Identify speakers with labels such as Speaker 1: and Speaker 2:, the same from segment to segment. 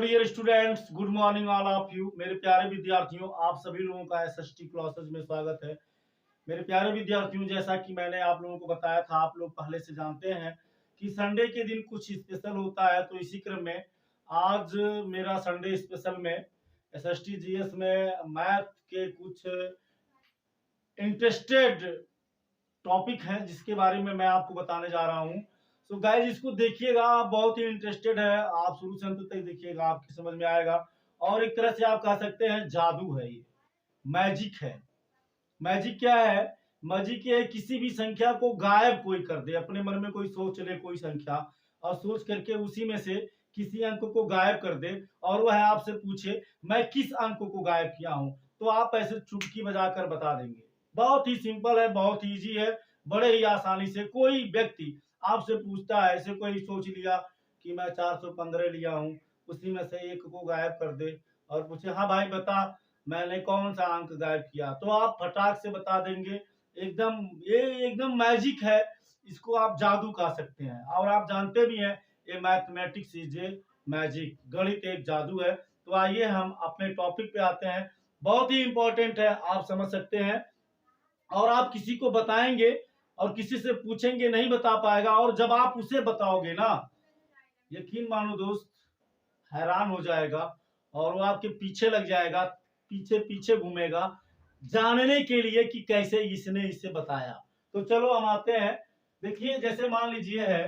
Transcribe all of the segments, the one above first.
Speaker 1: Dear students, good morning all of you. मेरे प्यारे विद्यार्थियों, आप सभी लोगों का एसएसटी क्लासेज में स्वागत है। मेरे प्यारे विद्यार्थियों, जैसा कि मैंने आप लोगों को बताया था, आप लोग पहले से जानते हैं कि संडे के दिन कुछ स्पेशल होता है। तो इसी क्रम में आज मेरा संडे स्पेशल में एसएसटी जीएस में मैथ के कुछ इंटरेस्टेड टॉपिक है जिसके बारे में मैं आपको बताने जा रहा हूँ। सो गाइस, इसको देखिएगा, आप बहुत ही इंटरेस्टेड है, आप शुरू से अंत तक देखिएगा, आपकी समझ में आएगा। और एक तरह से आप कह सकते हैं जादू है, ये मैजिक है। मैजिक क्या है? मैजिक ये है किसी भी संख्या को गायब कोई कर दे। अपने मन में कोई सोच ले कोई संख्या, और सोच करके उसी में से किसी अंक को गायब कर दे, और वह आपसे पूछे मैं किस अंक को गायब किया हूं, तो आप ऐसे चुटकी बजाकर बता देंगे। बहुत ही सिंपल है, बहुत ही इजी है। बड़े ही आसानी से कोई व्यक्ति आपसे पूछता है, ऐसे कोई सोच लिया कि मैं 415 लिया हूँ, उसी में से एक को गायब कर दे और पूछे हाँ भाई बता मैंने कौन सा अंक गायब किया, तो आप फटाक से बता देंगे। एकदम ये एकदम मैजिक है, इसको आप जादू कह सकते हैं। और आप जानते भी हैं ये मैथमेटिक्स इज ए मैजिक, गणित एक जादू है। तो आइए हम अपने टॉपिक पे आते हैं। बहुत ही इंपॉर्टेंट है, आप समझ सकते हैं। और आप किसी को बताएंगे और किसी से पूछेंगे, नहीं बता पाएगा, और जब आप उसे बताओगे ना, यकीन मानो दोस्त, हैरान हो जाएगा और वो आपके पीछे लग जाएगा, पीछे पीछे घूमेगा जानने के लिए कि कैसे इसने इसे बताया। तो चलो हम आते हैं। देखिए जैसे मान लीजिए है,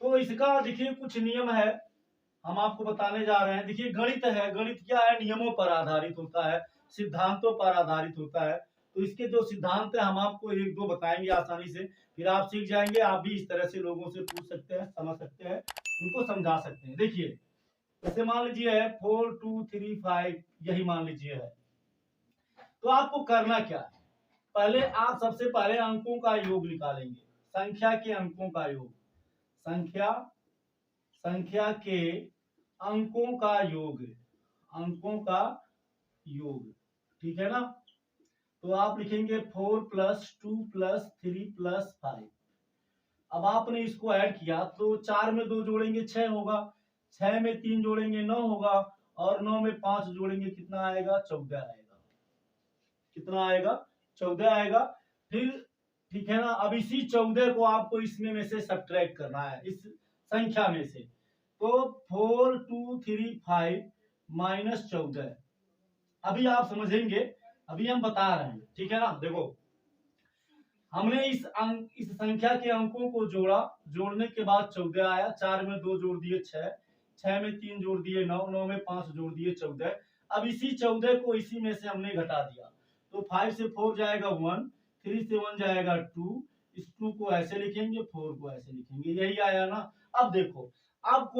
Speaker 1: तो इसका देखिए कुछ नियम है, हम आपको बताने जा रहे हैं। देखिए गणित है, गणित क्या है? नियमों पर आधारित होता है, सिद्धांतों पर आधारित होता है। तो इसके जो सिद्धांत है हम आपको एक दो बताएंगे आसानी से, फिर आप सीख जाएंगे। आप भी इस तरह से लोगों से पूछ सकते हैं, समझ सकते हैं, उनको समझा सकते हैं। देखिए जैसे मान लीजिए है 4 2 3 5, यही मान लीजिए है। तो आपको करना क्या है? पहले आप सबसे पहले अंकों का योग निकालेंगे, संख्या के अंकों का योग, संख्या संख्या के अंकों का योग, अंकों का योग, ठीक है ना। तो आप लिखेंगे 4 + 2 + 3 + 5। अब आपने इसको ऐड किया तो 4 में 2 जोड़ेंगे 6 होगा, 6 में 3 जोड़ेंगे 9 होगा, और 9 में 5 जोड़ेंगे कितना आएगा? 14 आएगा। कितना आएगा? 14 आएगा। फिर ठीक है ना, अब इसी 14 को आपको इसमें में से सब्ट्रैक्ट करना है, इस संख्या में से। तो 4 2 3 5 - 14। अभी आप समझेंगे, अभी हम बता रहे हैं, ठीक है ना। देखो हमने इस संख्या के अंकों को जोड़ा, जोड़ने के बाद 14 आया, 4 में 2 जोड़ दिए 6, 6 में 3 जोड़ दिए 9, 9 में 5 जोड़ दिए 14। अब इसी 14 को इसी में से हमने घटा दिया, तो 5 से 4 जाएगा 1, 3 से 1 जाएगा 2, इस 2 को ऐसे लिखेंगे, 4 को ऐसे लिखेंगे, यही आया ना। अब देखो, अब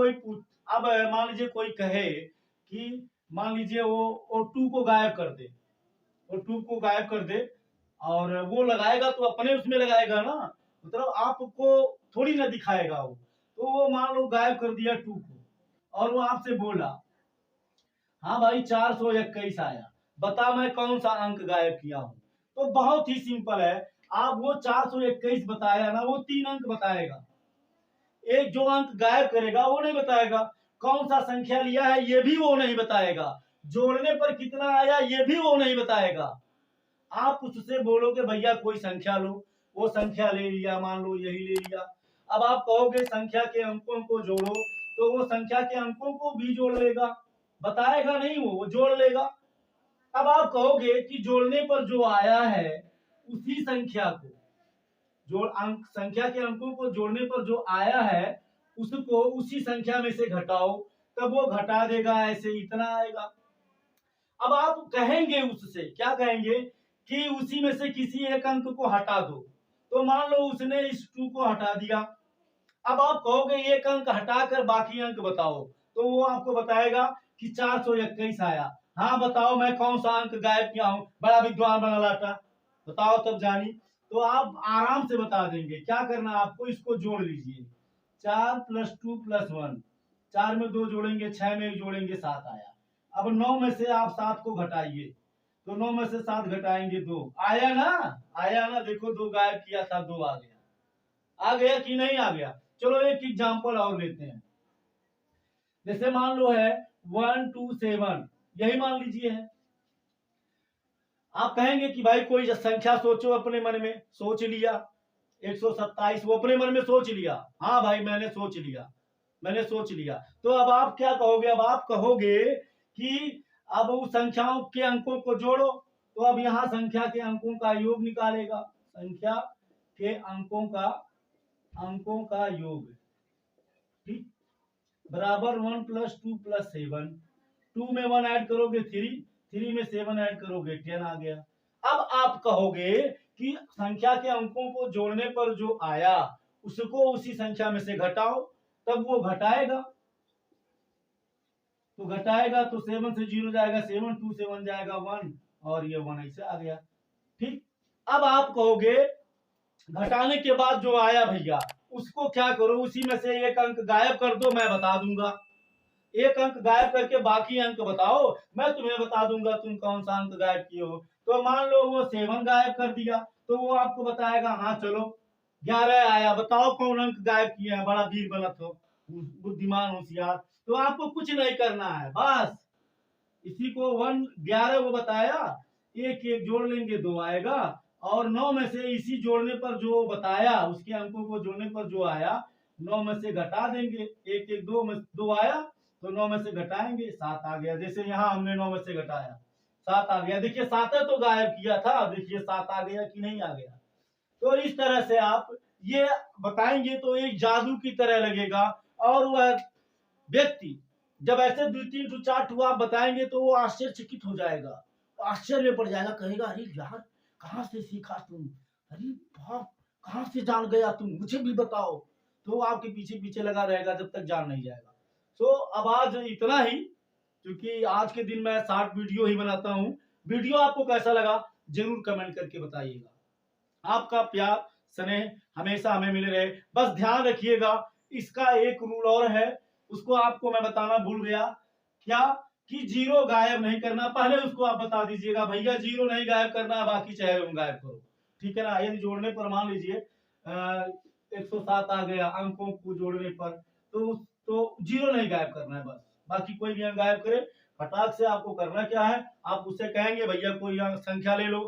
Speaker 1: अब मान लीजिए कोई कहे कि मान लीजिए वो 2 को गायब कर दे, वो 2 को गायब कर दे, और वो लगाएगा तो अपने उसमें लगाएगा ना, मतलब आपको थोड़ी ना दिखाएगा वो। तो वो मान लो गायब कर दिया 2 को, और वो आपसे बोला हाँ भाई 421 आया, बता मैं कौन सा अंक गायब किया हूं। तो बहुत ही सिंपल है, आप वो 421 बताया ना, वो 3 अंक बताएगा। एक जो अंक गायब करेगा वो नहीं बताएगा, कौन सा संख्या लिया है ये भी वो नहीं बताएगा, जोड़ने पर कितना आया ये भी वो नहीं बताएगा। आप उससे बोलोगे भैया कोई संख्या लो, वो संख्या ले लिया, मान लो यही ले लिया। अब आप कहोगे संख्या के अंकों को जोड़ो, तो वो संख्या के अंकों को भी जोड़ लेगा, बताएगा नहीं, वो जोड़ लेगा। अब आप कहोगे कि जोड़ने पर जो आया है उसी संख्या को जोड़, अंक संख्या के अंकों को जोड़ने पर जो आया है उसको उसी संख्या में से घटाओ, तब वो घटा देगा, ऐसे इतना आएगा। अब आप कहेंगे उससे, क्या कहेंगे कि उसी में से किसी एक अंक को हटा दो। तो मान लो उसने इस 2 को हटा दिया, अब आप कहोगे एक अंक हटाकर बाकी अंक बताओ, तो वो आपको बताएगा कि 421 आया। हाँ बताओ मैं कौन सा अंक गायब किया हूं, बड़ा विद्वान बना लाटा, बताओ तब जानी। तो आप आराम से बता देंगे। क्या करना आपको, इसको जोड़ लीजिए, 4 + 2 + 1, 4 में 2 जोड़ेंगे 6 में 1 जोड़ेंगे 7 आया। अब 9 में से आप 7 को घटाइए, तो 9 में से 7 घटाएंगे 2, आया ना, आया ना। देखो 2 गायब किया था, 2 आ गया, आ गया कि नहीं आ गया। चलो एक एग्जांपल और लेते हैं। जैसे मान लो है 1 2 7, यही मान लीजिए है। आप कहेंगे कि भाई कोई संख्या सोचो अपने मन में, सोच लिया 127, वो अपने मन में सोच लिया, हाँ भाई मैंने सोच लिया, मैंने सोच लिया। तो अब आप क्या कहोगे, अब आप कहोगे कि अब उस संख्याओं के अंकों को जोड़ो। तो अब यहाँ संख्या के अंकों का योग निकालेगा, संख्या के अंकों का योग, ठीक, बराबर 1 + 2 + 7, 2 में 1 ऐड करोगे 3, 3 में 7 ऐड करोगे 10 आ गया। अब आप कहोगे कि संख्या के अंकों को जोड़ने पर जो आया उसको उसी संख्या में से घटाओ, तब वो घटाएगा, तो घटाएगा तो 7 से 0 जाएगा 7, 2 से 1 जाएगा 1, और ये 1 ऐसे आ गया, ठीक। अब आप कहोगे घटाने के बाद जो आया भैया उसको क्या करो, उसी में से एक अंक गायब कर दो, मैं बता दूंगा। एक अंक गायब करके बाकी अंक बताओ, मैं तुम्हें बता दूंगा तुम कौन सा अंक गायब किए हो। तो मान लो वो 7 गायब कर दिया, तो वो आपको बताएगा हाँ चलो 11 आया, बताओ कौन अंक गायब किया है, बड़ा वीर बनत हो, बुद्धिमान होशियार। तो आपको कुछ नहीं करना है, बस इसी को 11 वो बताया, एक एक जोड़ लेंगे 2 आएगा, और 9 में से इसी जोड़ने पर जो बताया उसके अंकों को जोड़ने पर जो आया 9 में से घटा देंगे, एक एक 2 में 2 आया तो 9 में से घटाएंगे 7 आ गया। जैसे यहाँ हमने 9 में से घटाया 7 आ गया, देखिए 7 तो गायब किया था, देखिए 7 आ गया कि नहीं आ गया। तो इस तरह से आप ये बताएंगे तो एक जादू की तरह लगेगा, और वह व्यक्ति जब ऐसे 2 3 2 4 टू आप बताएंगे तो वो आश्चर्यचकित हो जाएगा, आश्चर्य में पड़ जाएगा, कहेगा अरे यार कहाँ से सीखा तुम, अरे बाप कहाँ से जान गया तुम, मुझे भी बताओ। तो वो आपके पीछे पीछे लगा रहेगा जब तक जान नहीं जाएगा। तो अब आज इतना ही, क्योंकि आज के दिन मैं शॉर्ट वीडियो ही बनाता हूँ। वीडियो आपको कैसा लगा जरूर कमेंट करके बताइएगा। आपका प्यार स्नेह हमेशा हमें मिले रहे। बस ध्यान रखिएगा, इसका एक रूल और है, उसको आपको मैं बताना भूल गया, क्या कि 0 गायब नहीं करना, पहले उसको आप बता दीजिएगा भैया 0 नहीं गायब करना, बाकी चाहे तुम गायब करो, ठीक है ना। यदि जोड़ने पर मान लीजिए 107 आ गया अंकों को जोड़ने पर, तो 0 नहीं गायब करना है, बस बाकी कोई भी अंक गायब करे। फटाक से आपको करना क्या है, आप उससे कहेंगे भैया कोई संख्या ले लो,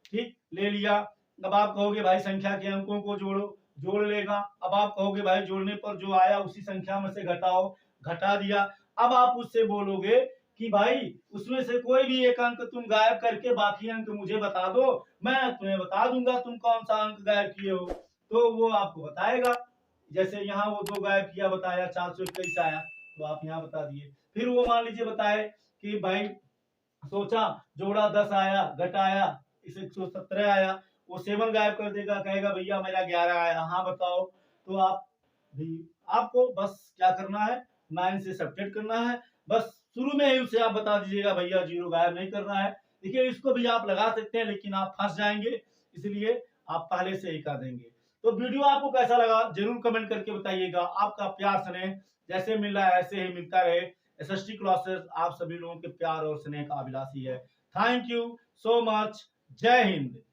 Speaker 1: ठीक, ले लिया। अब आप कहोगे भाई संख्या के अंकों को जोड़ो, जोड़ लेगा। अब आप कहोगे भाई जोड़ने पर जो आया उसी संख्या में से घटाओ, घटा दिया। अब आप उससे बोलोगे कि भाई उसमें से कोई भी एक अंक तुम गायब करके बाकी अंक मुझे बता दो, मैं तुम्हें बता दूंगा तुम कौन सा अंक गायब किए हो। तो वो आपको बताएगा, जैसे यहाँ वो 2 गायब किया बताया 421 आया, तो आप यहाँ बता दिए। फिर वो मान लीजिए बताए कि भाई सोचा जोड़ा 10 आया, घटाया इसे 117 आया, वो 7 गायब कर देगा, कहेगा भैया मेरा 11 आया, हाँ बताओ। तो आप भी, आपको बस क्या करना है 9 से सब्ट्रैक्ट करना है, बस शुरू में ही उसे आप बता दीजिएगा भैया 0 गायब नहीं करना है। देखिए इसको भी आप लगा सकते हैं लेकिन आप फंस जाएंगे, इसलिए आप पहले से ही कर देंगे। तो वीडियो आपको कैसा लगा जरूर कमेंट करके बताइएगा। आपका प्यार स्नेह जैसे मिल रहा है ऐसे ही मिलता रहे। एसएसटी क्लासेस आप सभी लोगों के प्यार और स्नेह का अभिलाषी है। थैंक यू सो मच, जय हिंद।